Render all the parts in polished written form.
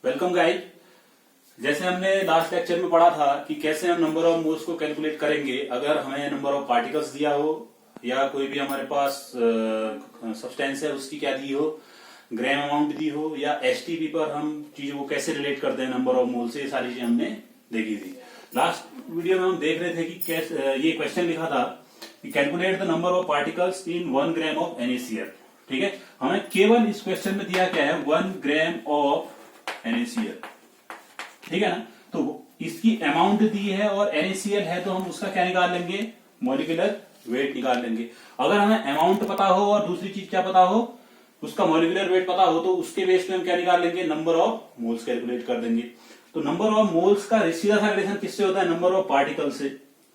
Welcome guys. जैसे हमने last lecture में पढ़ा था कि कैसे हम नंबर ऑफ मोल्स को कैलकुलेट करेंगे अगर हमें नंबर ऑफ पार्टिकल्स दिया हो या कोई भी हमारे पास सब्सटेंस है उसकी क्या दी हो, ग्राम अमाउंट दी हो, या एसटीपी पर हम चीजों को कैसे रिलेट करते हैं नंबर ऑफ मोल से। ये सारी चीजें हमने देखी थी। लास्ट वीडियो में हम देख रहे थे कि कैसे ये क्वेश्चन लिखा था कि calculate the number of particles in 1 gram of NaCl। ठीक है, हमें केवल इस क्वेश्चन में दिया क्या है, 1 ग्राम ऑफ NaCl। ठीक है ना, तो इसकी अमाउंट दी है और NaCl है तो हम उसका क्या निकाल लेंगे, मॉलिक्यूलर वेट निकाल लेंगे। अगर हमें अमाउंट पता हो और दूसरी चीज क्या पता हो, उसका मॉलिक्यूलर वेट पता हो, तो उसके बेस पे हम क्या निकाल लेंगे, नंबर ऑफ मोल्स कैलकुलेट कर देंगे। तो नंबर ऑफ मोल्स का सीधा सा रिलेशन किससे होता है, नंबर ऑफ पार्टिकल से।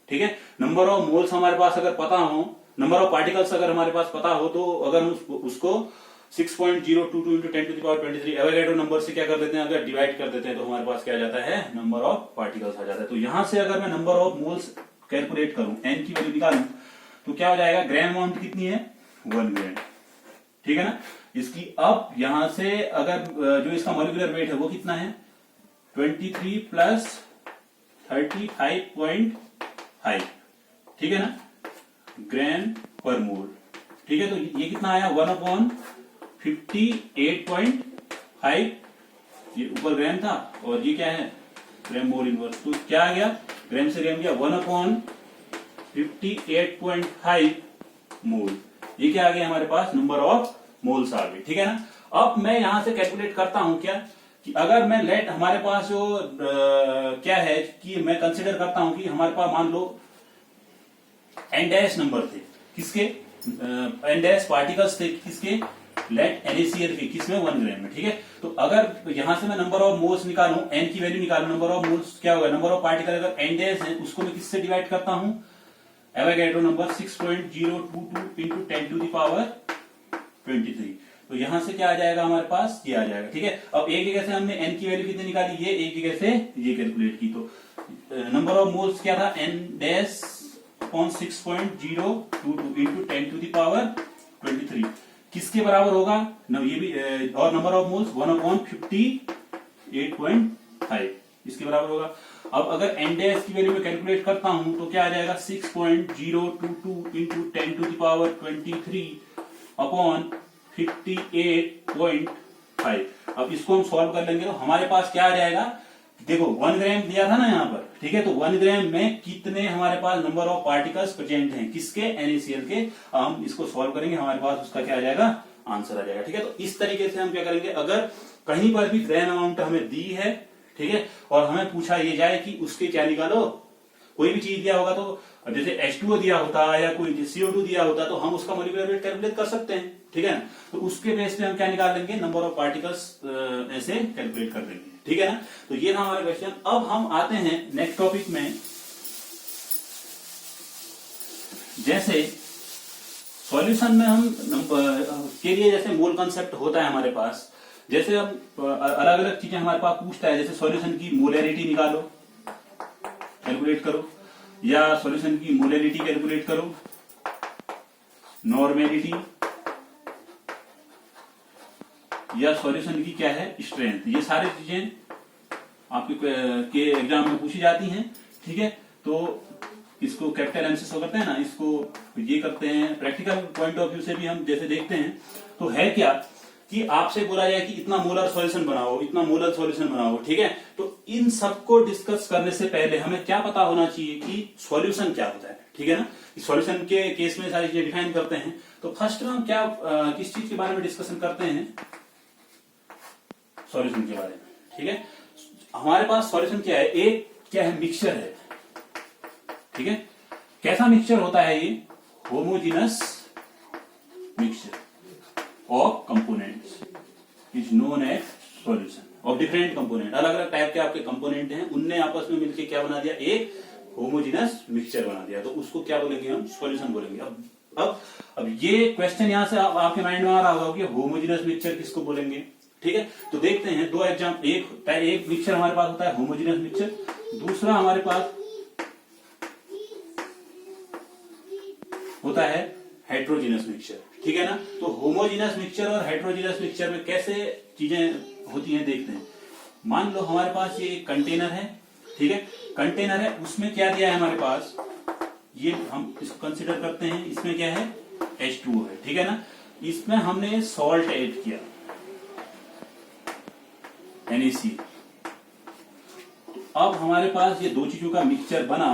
ठीक है, नंबर ऑफ मोल्स हमारे पास अगर पता हो, नंबर ऑफ पार्टिकल्स अगर हमारे पास पता हो, तो अगर हम उसको 6.022 इंटू 10⁻23 एवोगैड्रो नंबर से क्या कर देते हैं, अगर डिवाइड कर देते हैं तो हमारे पास क्या आ जाता है, नंबर ऑफ पार्टिकल्स आ जाता है। तो यहां से अगर मैं नंबर ऑफ मोल्स कैलकुलेट करूं, एन की वैल्यू निकालूं, तो क्या हो जाएगा, ग्राम अमाउंट कितनी है, 1 ग्राम। ठीक है ना, इसकी अब यहां से अगर जो इसका मॉलिक्यूलर वेट है वो कितना है, 23 प्लस 35.5। ठीक है ना, ग्राम पर मोल। ठीक है, तो ये कितना आया, 1/58.5। ये ऊपर ग्राम था और ये क्या है, ग्राम मोल इनवर्स। तो क्या आ गया, ग्राम से ग्राम गया, 1/58.5 मोल। ये क्या आ गया हमारे पास, नंबर ऑफ मोल्स आ गए। ठीक है ना, अब मैं यहां से कैलकुलेट करता हूं क्या, कि अगर मैं लेट हमारे पास जो क्या है कि मैं कंसिडर करता हूं कि हमारे पास मान लो N- नंबर थे, किसके, N- पार्टिकल्स थे, किसके, लेट NaCl के, किसमें, 1 ग्राम में। ठीक है, तो अगर यहां से मैं नंबर ऑफ मोल्स निकालूं, n की वैल्यू निकालूं, नंबर ऑफ मोल्स क्या होगा, नंबर ऑफ पार्टिकल अगर N- है उसको मैं किससे डिवाइड करता हूं, एवोगैड्रो नंबर 6.022 इंटू 10⁻23। तो यहां से क्या आ जाएगा हमारे पास, ये आ जाएगा। ठीक है, अब एक जगह से हमने n की वैल्यू कितनी निकाली, ये एक जगह से ये कैलकुलेट की। तो नंबर ऑफ मोल्स क्या था, N-6.022 इंटू 10⁻23 किसके बराबर होगा, ये भी और नंबर ऑफ मोल्स 1/58.5 इसके बराबर होगा। अब अगर N- की वैल्यू में कैलकुलेट करता हूं तो क्या आ जाएगा, 6.022 इंटू 10⁻23 अपॉन 58.5। अब इसको हम सॉल्व कर लेंगे तो हमारे पास क्या आ जाएगा, देखो 1 ग्राम दिया था ना यहाँ पर। ठीक है, तो 1 ग्राम में कितने हमारे पास नंबर ऑफ पार्टिकल्स प्रेजेंट हैं, किसके, NaCl के। हम इसको सॉल्व करेंगे, हमारे पास उसका क्या आ जाएगा, आंसर आ जाएगा। ठीक है, तो इस तरीके से हम क्या करेंगे, अगर कहीं पर भी ग्राम अमाउंट हमें दी है, ठीक है, और हमें पूछा ये जाए कि उसके क्या निकालो, कोई भी चीज दिया होगा, तो जैसे H2O दिया होता या कोई CO2 दिया होता, तो हम उसका मॉलिक्यूलर वेट कैलकुलेट कर सकते हैं। ठीक है, तो उसके बेस पे हम क्या निकाल लेंगे, नंबर ऑफ पार्टिकल्स ऐसे कैलकुलेट कर लेंगे। ठीक है ना, तो ये था हमारा क्वेश्चन। अब हम आते हैं नेक्स्ट टॉपिक में। जैसे सॉल्यूशन में हम के लिए जैसे मोल कंसेप्ट होता है हमारे पास, जैसे हम अलग अलग चीजें हमारे पास पूछता है, जैसे सॉल्यूशन की मोलैरिटी निकालो, कैलकुलेट करो, या सॉल्यूशन की मोलैरिटी कैलकुलेट करो, नॉर्मेलिटी, या सॉल्यूशन की क्या है, स्ट्रेंथ। ये सारी चीजें आपके के एग्जाम में पूछी जाती हैं। ठीक है, तो इसको कैपिटल एम से करते हैं ना, इसको ये करते हैं प्रैक्टिकल पॉइंट ऑफ व्यू से भी हम जैसे देखते हैं। तो है क्या कि आपसे बोला जाए कि इतना मोलर सॉल्यूशन बनाओ, इतना मोलर सॉल्यूशन बनाओ। ठीक है, तो इन सबको डिस्कस करने से पहले हमें क्या पता होना चाहिए कि सॉल्यूशन क्या होता है। ठीक है ना, सॉल्यूशन के केस में सारी चीजें डिफाइन करते हैं। तो फर्स्ट हम क्या किस चीज के बारे में डिस्कशन करते हैं, सॉल्यूशन के बारे में। ठीक है, हमारे पास सॉल्यूशन क्या है, एक क्या है, मिक्सचर है। ठीक है, कैसा मिक्सचर होता है ये, homogeneous mixture of components is known as solution of different component. अलग अलग टाइप के आपके कंपोनेंट हैं, उनने आपस में मिलकर क्या बना दिया, एक होमोजीनस मिक्सचर बना दिया। तो उसको क्या बोलेंगे हम, सॉल्यूशन बोलेंगे। अब ये क्वेश्चन यहां से आपके माइंड में आ रहा होगा कि होमोजीनस मिक्सचर किसको बोलेंगे। ठीक है, तो देखते हैं दो एग्जाम, एक मिक्सचर हमारे पास होता है होमोजीनस मिक्सचर, दूसरा हमारे पास होता है हेट्रोजीनस मिक्सचर। ठीक है ना, तो होमोजीनस मिक्सचर और हेट्रोजीनस मिक्सचर में कैसे चीजें होती हैं देखते हैं। मान लो हमारे पास ये एक कंटेनर है, ठीक है, कंटेनर है, उसमें क्या दिया है हमारे पास, ये हम इसको कंसीडर करते हैं, इसमें क्या है H2O है, ठीक है ना, इसमें हमने सॉल्ट ऐड किया NaC। अब हमारे पास ये दो चीजों का मिक्सचर बना,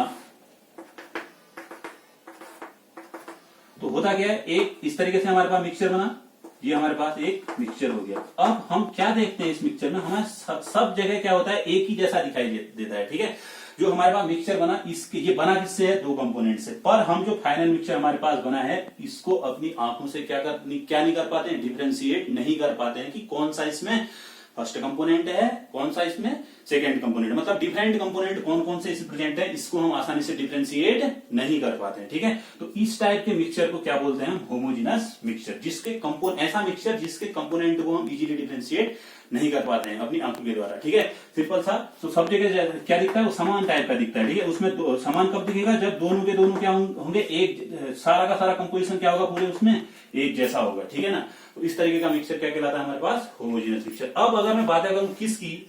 तो होता क्या है, एक इस तरीके से हमारे पास मिक्सचर बना, ये हमारे पास एक मिक्सचर हो गया। अब हम क्या देखते हैं इस मिक्सचर में, हमें सब जगह क्या होता है, एक ही जैसा दिखाई देता है, ठीक है। जो हमारे पास मिक्सचर बना, इसके ये बना किससे है, दो कंपोनेंट से, पर हम जो फाइनल मिक्सचर हमारे पास बना है, इसको अपनी आंखों से क्या नहीं कर पाते हैं, डिफरेंशिएट नहीं कर पाते हैं कि कौन सा इसमें फर्स्ट कंपोनेंट है, कौन सा इसमें सेकंड कंपोनेंट, मतलब डिफरेंट कंपोनेंट कौन कौन से इसमें प्रेजेंट है, इसको हम आसानी से डिफरेंशिएट नहीं कर पाते हैं, ठीक है। तो इस टाइप के मिक्सचर को क्या बोलते हैं हम, होमोजेनस मिक्सचर, जिसके ऐसा मिक्सचर जिसके कंपोनेंट को हम इजीली डिफरेंशिएट नहीं कर पाते हैं अपनी आंखों के द्वारा, ठीक है, सिंपल सा। तो सब जगह क्या दिखता है, वो समान टाइप का दिखता है, ठीक है। उसमें समान कब दिखेगा, जब दोनों के दोनों क्या होंगे, एक सारा का सारा कंपोजिशन क्या होगा, पूरे उसमें एक जैसा होगा, ठीक है ना। तो इस तरीके का मिक्सचर क्या कहलाता है हमारे पास, होमोजेनस मिक्सचर। अब अगर मैं बात करूं किसकी,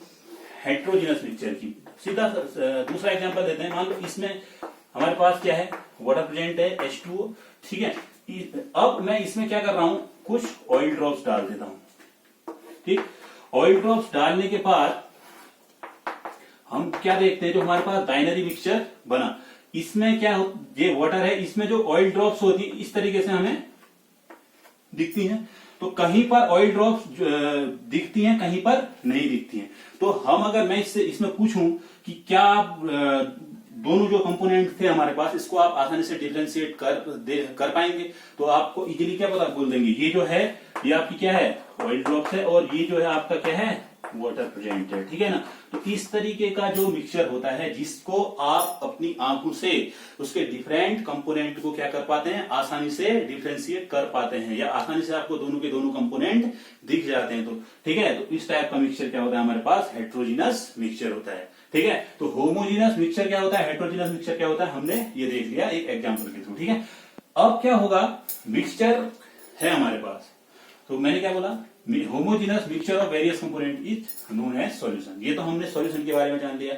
हेट्रोजेनस मिक्सचर की, सीधा दूसरा एग्जांपल देते हैं। मान लो इसमें हमारे पास क्या है, वाटर प्रेजेंट है H2O, ठीक है। अब मैं इसमें क्या कर रहा हूं, कुछ ऑयल ड्रॉप्स डाल देता हूं, ठीक। ऑयल ड्रॉप्स डालने के बाद हम क्या देखते हैं, जो हमारे पास बाइनरी मिक्सचर बना, इसमें क्या ये वाटर है, इसमें जो ऑयल ड्रॉप्स होती है इस तरीके से हमें दिखती हैं। तो कहीं पर ऑयल ड्रॉप्स दिखती हैं, कहीं पर नहीं दिखती हैं। तो हम अगर मैं इसमें पूछूं कि क्या आप दोनों जो कंपोनेंट थे हमारे पास, इसको आप आसानी से डिफरेंशिएट कर पाएंगे, तो आपको इजीली क्या पता बोल देंगे, ये जो है ये आपकी क्या है, ऑयल ड्रॉप्स है, और ये जो है आपका क्या है, वाटर प्रेजेंट है, ठीक है ना। तो इस तरीके का जो मिक्सचर होता है, जिसको आप अपनी आंखों से उसके डिफरेंट कंपोनेंट को क्या कर पाते हैं, आसानी से डिफरेंशिएट कर पाते हैं, या आसानी से आपको दोनों के दोनों कंपोनेंट दिख जाते हैं, तो ठीक है। तो इस टाइप का मिक्सचर क्या होता है हमारे पास, हेट्रोजीनस मिक्सचर होता है, ठीक है। तो होमोजीनस मिक्सचर क्या होता है, हेट्रोजीनस मिक्सचर क्या होता है, हमने ये देख लिया एक एग्जांपल के थ्रू, ठीक है। अब क्या होगा, मिक्सचर है हमारे पास, तो मैंने क्या बोला, homogeneous mixture of various component is known as solution. ये तो हमने सॉल्यूशन के बारे में जान लिया।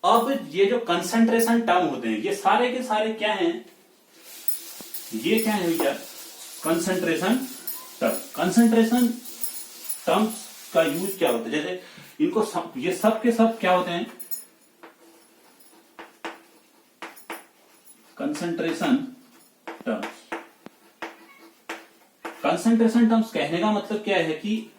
अब ये जो कंसंट्रेशन टर्म होते हैं, ये सारे के सारे क्या हैं, ये क्या है भैया, कंसंट्रेशन टर्म। कंसंट्रेशन टर्म्स का यूज क्या होता है, जैसे इनको ये सब के सब क्या होते हैं, कंसंट्रेशन टर्म्स। कंसंट्रेशन टर्म्स कहने का मतलब क्या है कि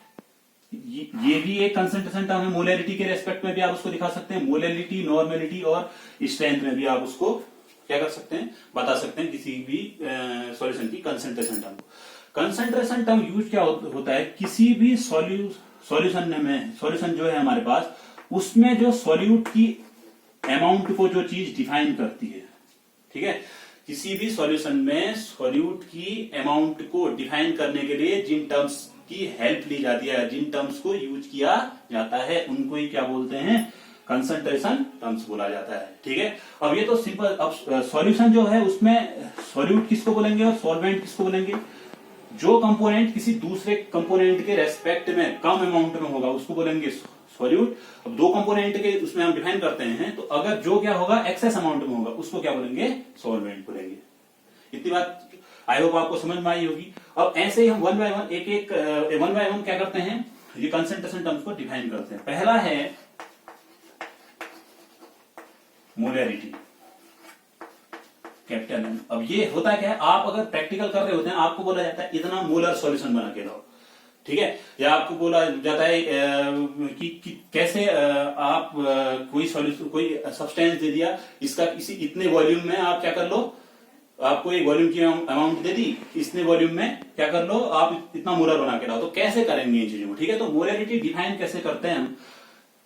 ये भी एक कंसंट्रेशन टर्म है, मोलैरिटी के रेस्पेक्ट में भी आप उसको दिखा सकते हैं, मोलैरिटी, नॉर्मेलिटी और स्ट्रेंथ में भी आप उसको क्या कर सकते हैं, बता सकते हैं किसी भी सॉल्यूशन की कंसंट्रेशन टर्म को। कंसंट्रेशन टर्म यूज क्या होता है, किसी भी सॉल्यूशन जो है हमारे पास, उसमें जो सॉल्यूट की अमाउंट को जो चीज डिफाइन करती है, ठीक है। किसी भी सॉल्यूशन में सॉल्यूट की अमाउंट को डिफाइन करने के लिए जिन टर्म्स की हेल्प ली जाती है, जिन टर्म्स को यूज किया जाता है, उनको ही क्या बोलते हैं, कंसंट्रेशन टर्म्स बोला जाता है, ठीक है। अब ये तो सिंपल, अब सॉल्यूशन जो है उसमें सॉल्यूट किसको बोलेंगे और सॉल्वेंट किसको बोलेंगे, जो कंपोनेंट किसी दूसरे कंपोनेंट के रेस्पेक्ट में कम अमाउंट में होगा उसको बोलेंगे सॉल्यूट। अब दो कंपोनेंट के उसमें हम डिफाइन करते हैं, तो अगर जो क्या होगा एक्सेस अमाउंट में होगा उसको क्या बोलेंगे, सॉल्वेंट बोलेंगे। इतनी बात आई होप आपको समझ में आई होगी। अब ऐसे ही हम वन बाय वन क्या करते हैं, ये कंसंट्रेशन टर्म्स को डिफाइन करते हैं। पहला है मोलैरिटी, कैपिटल एम। अब ये होता क्या है, आप अगर प्रैक्टिकल कर रहे होते हैं, आपको बोला जाता है इतना मोलर सॉल्यूशन बना के लाओ, ठीक है, या आपको बोला जाता है कि कैसे आप कोई सॉल्यूशन, कोई सब्सटेंस दे दिया, इसका किसी इतने वॉल्यूम में आप क्या कर लो, आपको एक वॉल्यूम की अमाउंट दे दी, इतने वॉल्यूम में क्या कर लो, आप इतना मोलर बना के लाओ। तो कैसे करेंगे इन चीजों को, ठीक है। तो मोलैरिटी डिफाइन कैसे करते हैं हम,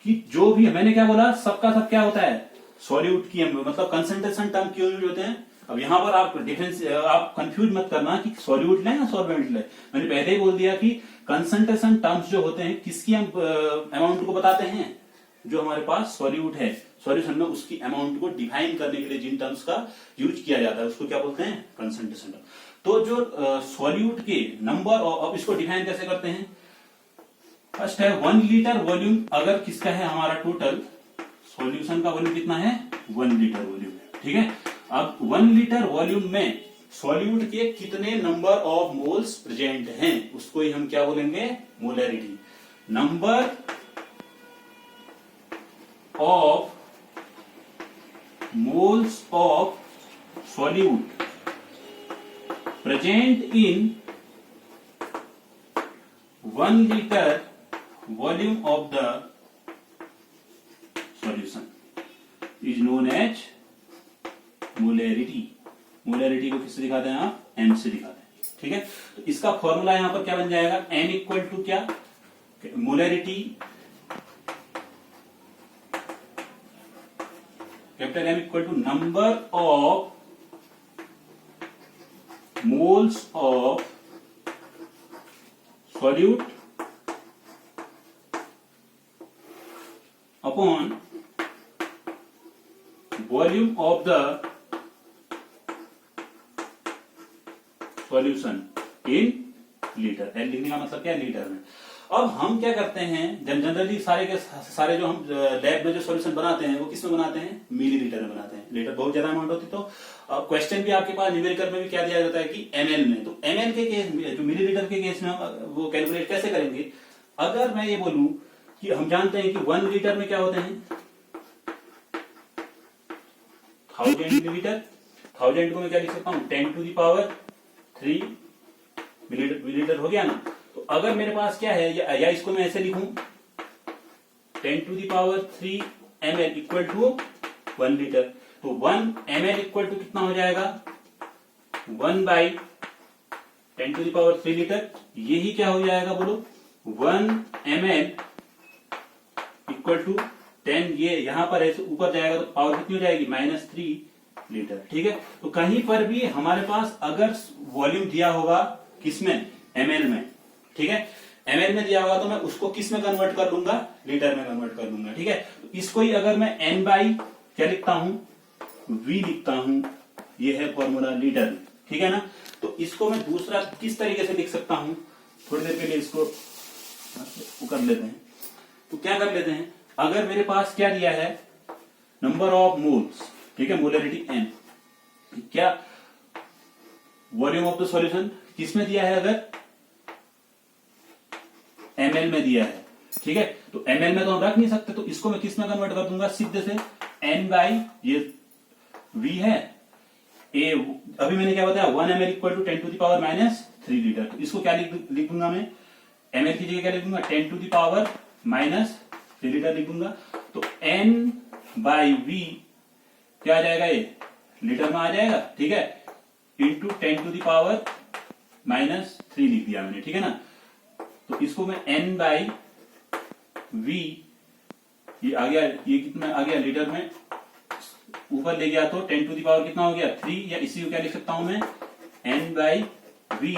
कि जो भी मैंने क्या बोला, सबका सब क्या होता है, सॉल्यूट की, मतलब कंसंट्रेशन टर्म क्यों यूज होते हैं। अब यहां पर आप डिफरेंस, आप कंफ्यूज मत करना कि सॉल्यूट लें या सॉल्वेंट लें। मैंने पहले ही बोल दिया कि कंसंट्रेशन टर्म्स जो होते हैं किसकी हम अमाउंट को बताते हैं, जो हमारे पास सॉल्यूट है, सॉल्यूशन में उसकी अमाउंट को डिफाइन करने के लिए जिन टर्म्स का यूज किया जाता है उसको क्या बोलते हैं, कंसंट्रेशन टर्म। तो जो सॉल्यूट के नंबर, अब इसको डिफाइन कैसे करते हैं, फर्स्ट है 1 लीटर वॉल्यूम, अगर किसका है हमारा टोटल सॉल्यूशन का वॉल्यूम कितना है 1 लीटर वॉल्यूम है, ठीक है। अब 1 लीटर वॉल्यूम में सॉल्यूट के कितने नंबर ऑफ मोल्स प्रेजेंट हैं उसको ही हम क्या बोलेंगे molarity. Number of moles of solute present in 1 liter volume of the solution is known as molarity। Molarity को किससे दिखाते हैं आप m से दिखाते हैं, ठीक है। तो इसका फॉर्मूला यहां पर क्या बन जाएगा m इक्वल टू क्या molarity capital M equal to number of moles of solute upon volume of the solution in litre. एल लिखने का मतलब क्या है लीटर में। अब हम क्या करते हैं जनरली सारे के सारे जो हम लैब में जो सॉल्यूशन बनाते हैं वो किस में बनाते हैं मिलीलीटर में बनाते हैं। लीटर बहुत ज्यादा अमाउंट होती तो क्वेश्चन भी आपके पास न्यूमेरिकल में भी क्या दिया जाता है कि ml में। तो ml के केस में जो मिलीलीटर के केस में हम वो कैलकुलेट कैसे करेंगे। अगर मैं ये बोलूं कि हम जानते हैं कि 1 लीटर में क्या होते हैं 1000 मिलीलीटर। 1000 को मैं क्या लिख सकता हूं 10 टू द पावर 3 मिलीलीटर हो गया ना। तो अगर मेरे पास क्या है या इसको मैं ऐसे लिखूं 10 to the power 3 ml equal to 1 litre. तो 1 ml इक्वल टू कितना हो जाएगा 1 by 10 to the power 3 litre. यही क्या हो जाएगा बोलो 1 ml इक्वल टू 10। ये यहां पर ऐसे ऊपर जाएगा तो पावर कितनी हो जाएगी -3 लीटर, ठीक है। तो कहीं पर भी हमारे पास अगर वॉल्यूम दिया होगा किसमें ml में, ठीक है। ml में दिया होगा तो मैं उसको किस में कन्वर्ट कर लूंगा लीटर में कन्वर्ट कर लूंगा, ठीक है। तो इसको ही अगर मैं n बाई क्या लिखता हूं v लिखता हूं, ये है फॉर्मूला लीटर में, ठीक है ना। तो इसको मैं दूसरा किस तरीके से लिख सकता हूं थोड़ी देर के लिए इसको कर लेते हैं। तो क्या कर लेते हैं अगर मेरे पास क्या दिया है नंबर ऑफ मोल्स, ठीक है मोलैरिटी m, क्या वॉल्यूम ऑफ द सॉल्यूशन किसमें दिया है अगर ml में दिया है, ठीक है। तो ml में तो हम रख नहीं सकते तो इसको मैं किस में कन्वर्ट कर दूंगा सीधे से n बाई ये v है a। अभी मैंने क्या बताया 1 ml equal to 10 to the power -3 litre. तो इसको क्या लिख दूंगा मैं ml की जगह क्या लिख दूंगा 10 टू द पावर -3 लीटर लिख दूंगा। तो n बाई v क्या आ जाएगा ये लीटर में आ जाएगा, ठीक है, इंटू 10 टू द पावर -3 लिख दिया मैंने, ठीक है ना। तो इसको मैं n बाई v ये आ गया, ये कितना आ गया लीटर में ऊपर ले गया तो 10 टू द पावर कितना हो गया 3, या इसी को क्या लिख सकता हूं मैं n बाई v।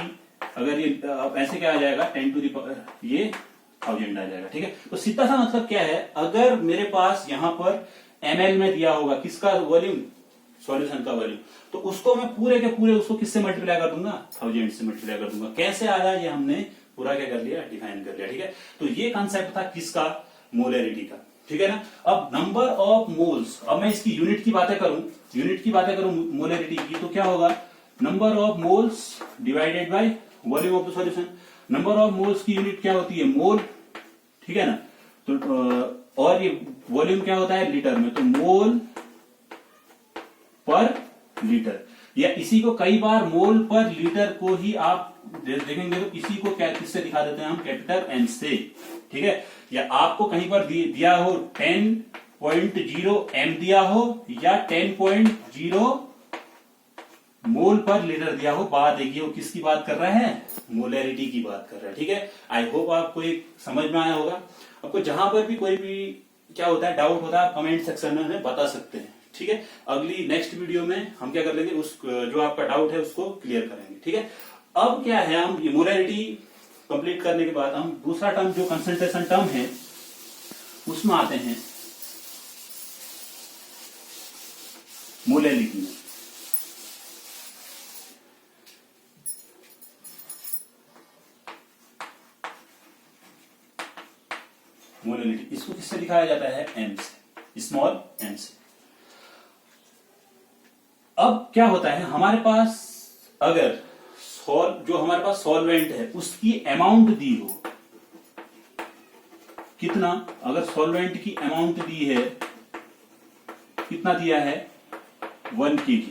अगर ये ऐसे क्या आ जाएगा 10 टू द पावर ये 1000 आ जाएगा, ठीक है। तो सीधा सा मतलब क्या है अगर मेरे पास यहां पर ml में दिया होगा किसका वॉल्यूम सॉल्यूशन का वॉल्यूम, तो उसको मैं पूरे के पूरे उसको किससे मल्टीप्लाई कर दूंगा 1000 से मल्टीप्लाई कर दूंगा। कैसे आया ये हमने पूरा क्या कर लिया डिफाइन कर लिया, ठीक है। तो ये कॉन्सेप्ट था किसका मोलैरिटी का, ठीक है ना। अब नंबर ऑफ मोल्स, अब मैं इसकी यूनिट की बातें करूं मोलैरिटी की तो क्या होगा number of moles divided by volume of the solution. Number of moles की यूनिट क्या होती है मोल, ठीक है ना। तो और ये वॉल्यूम क्या होता है लीटर में, तो मोल पर लीटर, या इसी को कई बार मोल पर लीटर को ही आप देखेंगे तो इसी को क्या किससे दिखा देते हैं हम कैपिटल M से, ठीक है। या आपको कहीं पर दिया हो 10.0 M दिया हो या 10.0 मोल पर लीटर दिया हो, बात एक ही, वो किसकी बात कर रहा है मोलैरिटी की बात कर रहा है, ठीक है। आई होप आपको एक समझ में आया होगा। आपको जहां पर भी कोई भी क्या होता है डाउट होता है कमेंट सेक्शन में हमें बता सकते हैं, ठीक है। अगली नेक्स्ट वीडियो में हम क्या कर लेंगे उस जो आपका डाउट है उसको क्लियर करेंगे, ठीक है। अब क्या है हम ये मोलैरिटी कंप्लीट करने के बाद हम दूसरा टर्म जो कंसंट्रेशन टर्म है उसमें आते हैं मोलैरिटी में। दिखाया जाता है? m से, स्मॉल m से। अब क्या होता है, हमारे पास अगर जो हमारे पास सॉल्वेंट है उसकी अमाउंट दी हो, कितना, अगर सॉल्वेंट की अमाउंट दी है, कितना दिया है, 1 kg,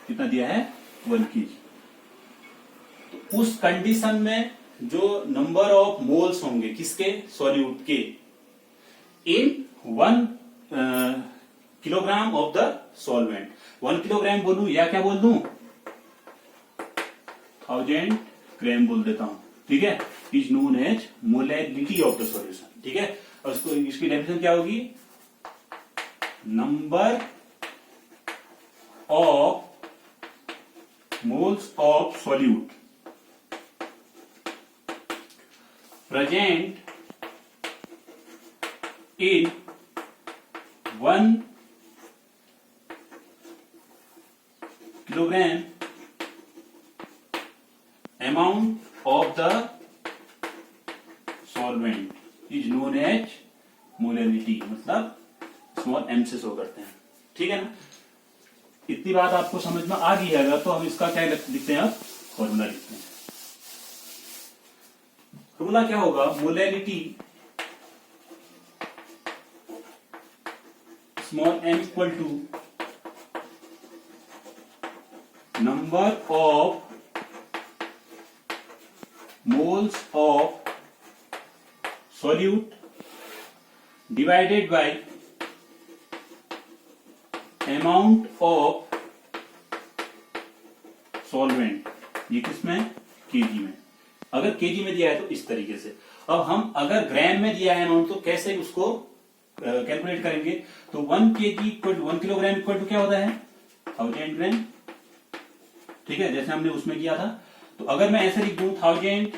कितना दिया है, 1 kg। तो उस कंडीशन में जो नंबर ऑफ मोल्स होंगे किसके, सॉल्यूट के, इन 1 kilogram of the solvent, 1 kilogram बोलूं या क्या बोल दूं, 1000 ग्राम बोल देता हूं, ठीक है, is known as molality of the solution, ठीक है। और उसको इसकी डेफिनेशन क्या होगी, number of moles of solute present in 1 kilogram amount of the solvent is known as molality, मतलब स्मॉल m से शो करते हैं, ठीक है ना। इतनी बात आपको समझ में आ गई है अगर, तो हम इसका क्या लिखते हैं, अब फॉर्मूला लिखते हैं। फॉर्मूला क्या होगा, molality small m equal to number of moles of solute divided by amount of solvent, ये किसमें, केजी में। अगर केजी में दिया है तो इस तरीके से। अब हम अगर ग्राम में दिया है अमाउंट तो कैसे उसको कैलकुलेट करेंगे, तो 1 kg equal to 1 kilogram equal to क्या होता है, 1000 ग्राम, ठीक है, जैसे हमने उसमें किया था। तो अगर मैं ऐसे लिख दूं 1000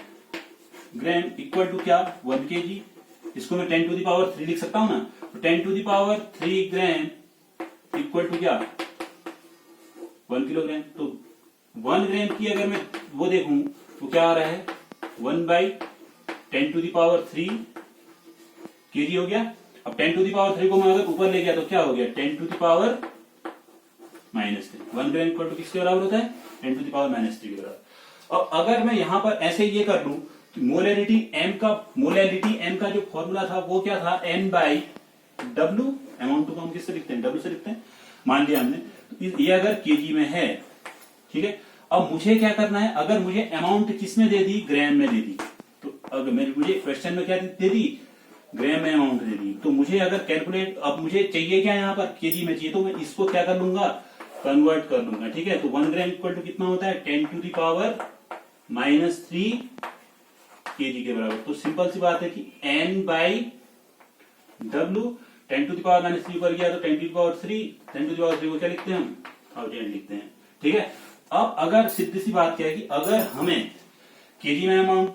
ग्राम इक्वल टू क्या, 1 kg, इसको मैं 10 टू द पावर 3 लिख सकता हूं ना, तो 10 to the power 3 gram equal to क्या, 1 किलोग्राम। तो 1 ग्राम की अगर मैं वो देखूं तो क्या आ रहा है, 1/10 टू द पावर 3 kg हो गया। अब 10 टू द पावर 3 को मैं अगर ऊपर ले गया तो क्या हो गया, 10 to the power -3। 1 gram equal to किसके बराबर होता है, 10 टू द पावर -3 के बराबर। और अगर मैं यहां पर ऐसे ये कर लूं, मोलैलिटी m का जो फॉर्मूला था वो क्या था, n/w, अमाउंट को हम किससे लिखते हैं, w से लिखते हैं, मान लिया हमने। तो ये अगर केजी में है, ठीक है। अब मुझे क्या करना है, अगर मुझे अमाउंट किसमें दे दी, ग्राम में दे दी, तो अगर मुझे क्वेश्चन में क्या दे दी, ग्राम में अमाउंट दे दी, तो मुझे अगर कैलकुलेट, अब मुझे चाहिए क्या यहाँ पर, केजी में चाहिए, तो मैं इसको क्या कर लूंगा, कन्वर्ट कर लूंगा, ठीक है। तो 1 ग्राम इक्वल टू कितना होता है, 10 टू द पावर -3 केजी के बराबर। तो सिंपल सी बात है कि n/w, 10 टू द पावर -3 ऊपर गया तो 10 to the power 3, 10 to the power 3 को क्या लिखते हैं हम, 1000 लिखते हैं, ठीक है। अब अगर सीधी सी बात क्या है कि अगर हमें केजी में अमाउंट,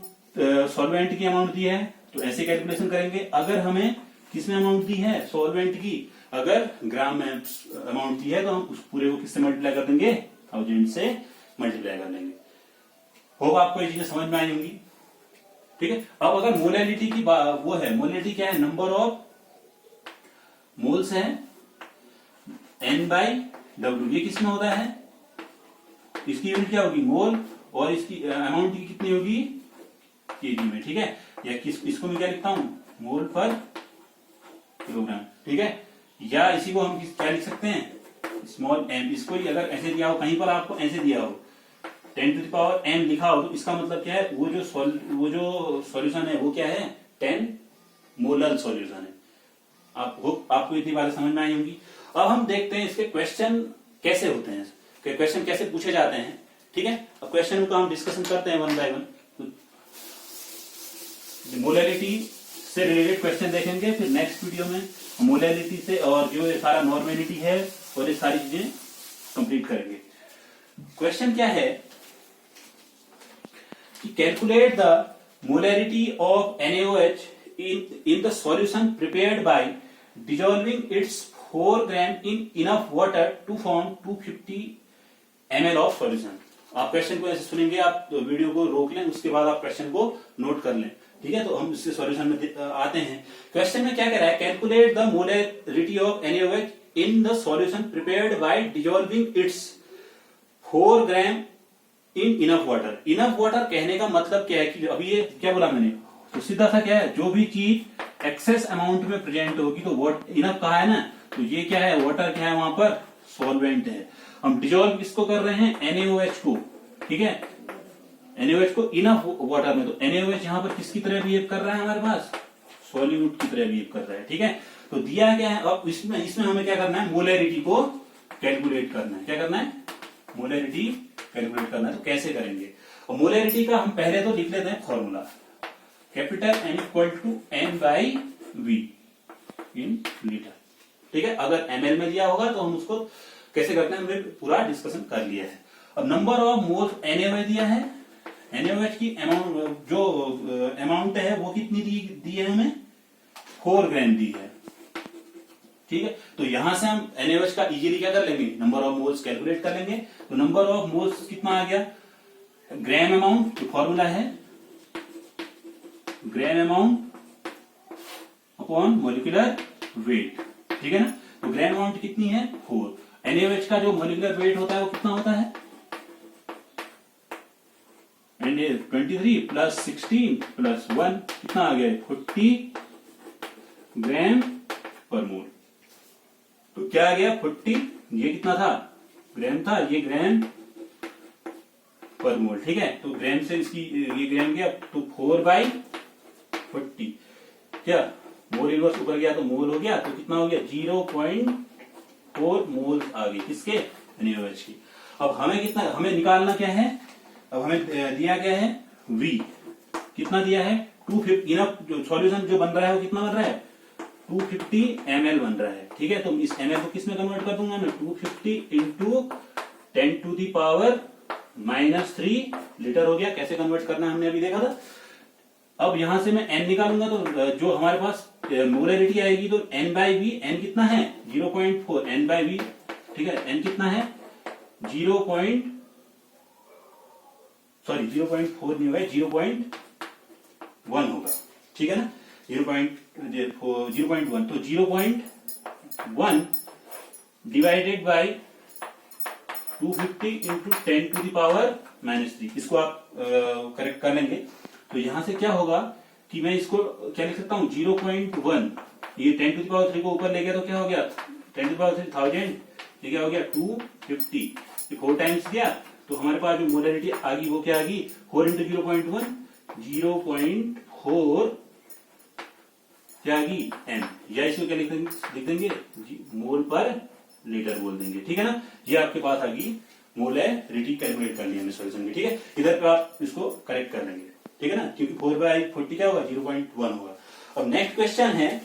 सॉल्वेंट की अमाउंट दी है तो ऐसे कैलकुलेशन करेंगे। अगर हमें किसमें अमाउंट दी है, सॉल्वेंट की, अगर ग्राम में अमाउंट दी है तो हम उस पूरे को किससे मल्टीप्लाई कर देंगे, 1000 से मल्टीप्लाई कर लेंगे। होगा आपको ये चीजें समझ में आई होंगी, ठीक है। अब अगर मोलैलिटी की वो है, मोलैलिटी क्या है, नंबर ऑफ मोल्स है, n/w, ये किसमें होता है, इसकी यूनिट क्या होगी, मोल, और इसकी अमाउंट की कितनी होगी, केजी में, ठीक है। या इसको मैं क्या लिखता हूं, मोल पर किलोग्राम, ठीक है। या इसी को हम क्या लिख सकते हैं, स्मॉल m। इसको ही अगर ऐसे दिया हो, कहीं पर आपको ऐसे दिया हो 10 टू द पावर m लिखा हो, तो इसका मतलब क्या है, वो जो सॉल्यूशन है वो क्या है, 10 मोलर सॉल्यूशन है। आपको इतनी बातें समझ में आई होंगी। अब हम देखते हैं इसके क्वेश्चन कैसे होते हैं, क्वेश्चन कैसे पूछे जाते हैं, ठीक है। अब क्वेश्चन को हम डिस्कशन करते हैं 1 बाय 1। मोलैलिटी से रिलेटेड क्वेश्चन देखेंगे, फिर नेक्स्ट वीडियो में मोलैलिटी से और जो ये सारा नॉर्मेलिटी है और ये सारी चीजें कंप्लीट करेंगे। क्वेश्चन क्या है कि calculate the molality of NaOH in the solution prepared by dissolving its 4 gram in enough water to form 250 ml of solution। आप क्वेश्चन को ऐसे सुनेंगे, आप वीडियो को रोक लें, उसके बाद आप क्वेश्चन को नोट कर लें। ठीक है, तो हम इसके सॉल्यूशन में आते हैं। क्वेश्चन में क्या कह रहा है, calculate the molarity of NaOH in the solution prepared by dissolving it's 4 gram in enough water. Enough water कहने का मतलब क्या है कि अभी ये क्या बोला मैंने, तो सीधा सा क्या है, जो भी चीज एक्सेस अमाउंट में प्रेजेंट होगी तो वॉट इनफ कहा है ना, तो ये क्या है, वाटर क्या है, वहां पर सॉल्वेंट है। हम डिजोल्व किसको कर रहे हैं, NaOH को, ठीक है, NaOH को इनफ वाटर में। तो NaOH यहां पर किसकी तरह बिहेव कर रहा है, हमारे पास सॉल्यूट की तरह बिहेव कर रहा है, ठीक है। तो दिया क्या है, अब इसमें हमें क्या करना है, मोलरिटी को कैलकुलेट करना है। क्या करना है, मोलरिटी कैलकुलेट करना है। तो कैसे करेंगे, और मोलरिटी का हम पहले तो लिख लेते हैं formula, capital N equal to N/V in litre, ठीक है। अगर ml में दिया होगा तो हम उसको कैसे करते हैं, हमने पूरा डिस्कशन कर लिया है। अब नंबर ऑफ मोल्स NaOH दिया है, NaOH की अमाउंट, जो अमाउंट है वो कितनी दी है हमें, 4 ग्राम दी है, ठीक है। तो यहां से हम NaOH का इजीली क्या कर लेंगे, नंबर ऑफ मोल्स कैलकुलेट कर लेंगे। तो नंबर ऑफ मोल्स कितना आ गया, ग्राम अमाउंट, जो फॉर्मूला है ग्राम अमाउंट अपॉन मोलिकुलर वेट, ठीक है ना। तो ग्राम अमाउंट कितनी है, 4। NaOH का जो मोलिकुलर वेट होता है वो कितना होता है, 23 प्लस 16 प्लस 1 कितना आ गया, 40 ग्राम पर मोल। तो क्या आ गया, 40, ये कितना था, ग्राम था, ये ग्राम पर मोल, ठीक है। तो ग्राम से इसकी ये ग्राम गया, तो 4/40, क्या मोल इनवर्स ऊपर गया तो मोल हो गया, तो कितना हो गया, 0.4 मोल आ गई किसके, NaOH की। अब हमें कितना, हमें निकालना क्या है, अब हमें दिया क्या है, V कितना दिया है, 250, इनफ जो सॉल्यूशन जो बन रहा है वो कितना बन रहा है, 250 ml बन रहा है, ठीक है। तो इस ml को किस में कन्वर्ट कर दूंगा मैं, 250 इंटू 10⁻³ लीटर हो गया। कैसे कन्वर्ट करना है हमने अभी देखा था। अब यहां से मैं n निकालूंगा तो जो हमारे पास मोलरिटी आएगी, तो N/V, n कितना है, 0.4, N/V, ठीक है, n कितना है, 0.4 नहीं होगा, 0.1 होगा, ठीक है ना, 0.1। तो 0.1 डिवाइडेड बाई 250 इंटू 10⁻³ इसको आप करेक्ट कर लेंगे। तो यहां से क्या होगा कि मैं इसको क्या लिख सकता हूं, 0.1, ये 10⁻³ को ऊपर ले गया तो क्या हो गया, 10⁻³ ये क्या हो गया, 250, 4 टाइम्स दिया, तो हमारे पास जो मोलरिटी आ गई वो क्या आ गई, 4 इंटू 0.1, 0.4 क्या आ गई, m, या इसको क्या लिख देंगे, मोल पर लीटर बोल देंगे, ठीक है ना। ये आपके पास आ गई मोलरिटी कैलकुलेट कर लिया हमने सॉल्यूशन में, ठीक है। इधर पे आप इसको करेक्ट कर लेंगे, ठीक है ना, क्योंकि 4/40 क्या होगा, 0.1 होगा। अब नेक्स्ट क्वेश्चन है,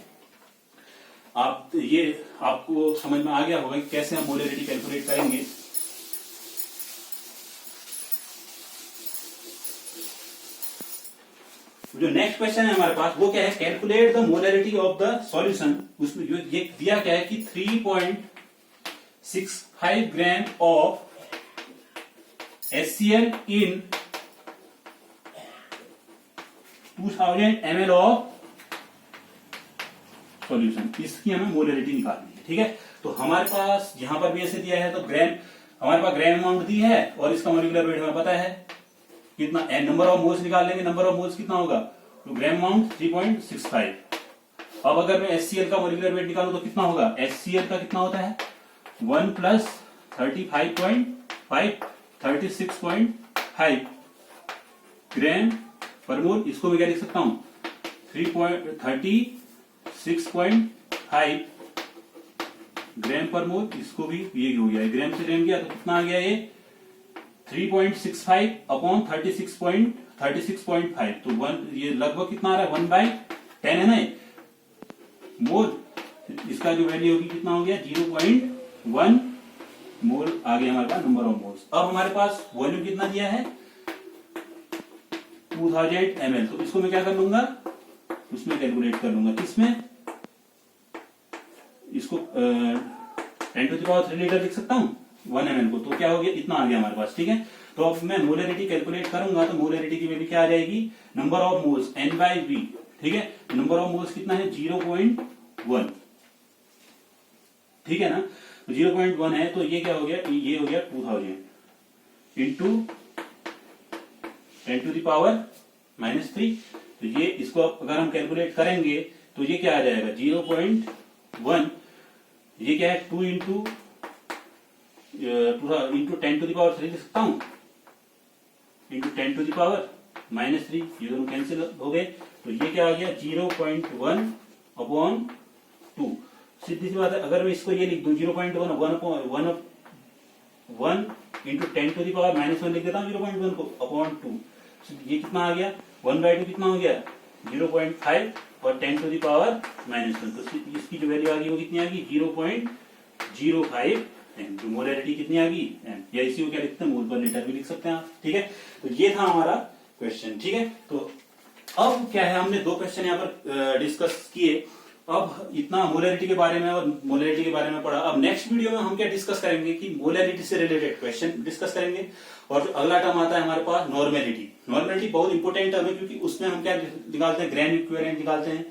आप ये आपको समझ में आ गया होगा कि कैसे हम मोलरिटी कैलकुलेट करेंगे। जो नेक्स्ट क्वेश्चन है हमारे पास वो क्या है, calculate the molarity of the solution. उसमें जो ये दिया क्या है कि 3.65 gram of HCl in 2000 ml of solution, इसकी हमें मोलरिटी निकालनी है, ठीक है। तो हमारे पास यहां पर भी ऐसे दिया है, तो ग्राम, हमारे पास ग्राम अमाउंट दी है और इसका मोलिकुलर वेट हमें पता है कितना, नंबर ऑफ मोल्स निकाल लेंगे, नंबर ऑफ मोल्स कितना होगा, तो ग्राम अमाउंट 3.65। अब अगर मैं HCl का मोलिकुलर वेट निकालूं तो कितना होगा, HCl का कितना होता है, 1 प्लस 35.5 36.5 ग्राम पर मोल। इसको मैं क्या लिख सकता हूं, 36.5 ग्राम पर मोल। इसको भी ये हो गया, ग्राम से ग्राम गया तो कितना आ गया, ये 3.65 अपॉन 36.5, तो 1, ये लगभग कितना आ रहा है, 1/10 है ना मोल। इसका जो वैल्यू होगी कितना हो गया, 0.1 मोल आ गया हमारे पास नंबर ऑफ मोल्स। अब हमारे पास वॉल्यूम कितना दिया है, 2000 ml, तो इसको मैं क्या कर लूंगा, उसमें कैलकुलेट कर लूंगा, किसमें, इसको 10⁻³ लीटर लिख सकता हूं, 1 ml को, तो क्या हो गया, इतना आ गया हमारे पास। ठीक है, तो अब मैं मोलरिटी कैलकुलेट करूंगा तो मोलरिटी की वैल्यू क्या आ जाएगी, नंबर ऑफ मोल्स N/V। ठीक है, नंबर ऑफ मोल्स कितना है, 0.1। ठीक है ना, तो 0.1 है, तो ये क्या हो गया, ये हो गया 2000 इंटू 10⁻³ तो ये इसको अगर हम कैलकुलेट करेंगे तो ये क्या आ जाएगा, 0.1, ये क्या है 2 इंटू 10⁻³ लिख सकता हूं, इंटू 10⁻³ ये दोनों कैंसिल हो गए, तो ये क्या आ गया 0.1/2। सीधी सी बात है, अगर मैं इसको ये लिख दूं 0.1 इंटू 10⁻⁻1 लिख देता हूं 0.1 को अपॉन 2, ये कितना आ गया 1/2 कितना हो गया 0.5 और 10⁻⁻1, तो इसकी जो वैल्यू आ गई वो कितनी आ गई 0.05 जो मोलरिटी कितनी आ गई एम, या इसी को क्या लिखते हैं मोल पर लीटर भी लिख सकते हैं आप। ठीक है, तो ये था हमारा क्वेश्चन। ठीक है, तो अब क्या है, हमने 2 क्वेश्चन यहाँ पर डिस्कस किए। अब इतना मोलरिटी के बारे में और मोलरिटी के बारे में पढ़ा। अब नेक्स्ट वीडियो में हम क्या डिस्कस करेंगे कि मोलरिटी से रिलेटेड क्वेश्चन डिस्कस करेंगे, और जो अगला टर्म आता है हमारे पास नॉर्मेलिटी। नॉर्मेलिटी बहुत इंपॉर्टेंट टर्म है, क्योंकि उसमें हम क्या निकालते हैं, ग्राम इक्विवेलेंट निकालते हैं।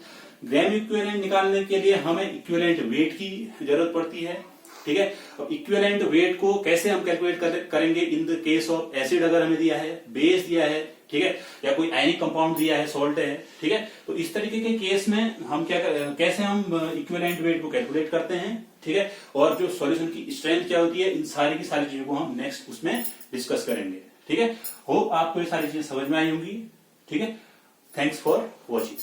ग्राम इक्विवेलेंट निकालने के लिए हमें इक्विवेलेंट वेट की जरूरत पड़ती है। ठीक है, अब इक्विवेलेंट वेट को कैसे हम कैलकुलेट करेंगे in the case of acid, अगर हमें दिया है, बेस दिया है, ठीक है, या कोई आयनिक कंपाउंड दिया है, सॉल्ट है। ठीक है, तो इस तरीके के केस में हम कैसे हम इक्विवेलेंट वेट को कैलकुलेट करते हैं। ठीक है, और जो सॉल्यूशन की स्ट्रेंथ क्या होती है, इन सारी की सारी चीजों को हम नेक्स्ट उसमें डिस्कस करेंगे। ठीक है, होप आपको ये सारी चीजें समझ में आई होंगी। ठीक है, थैंक्स फॉर वॉचिंग।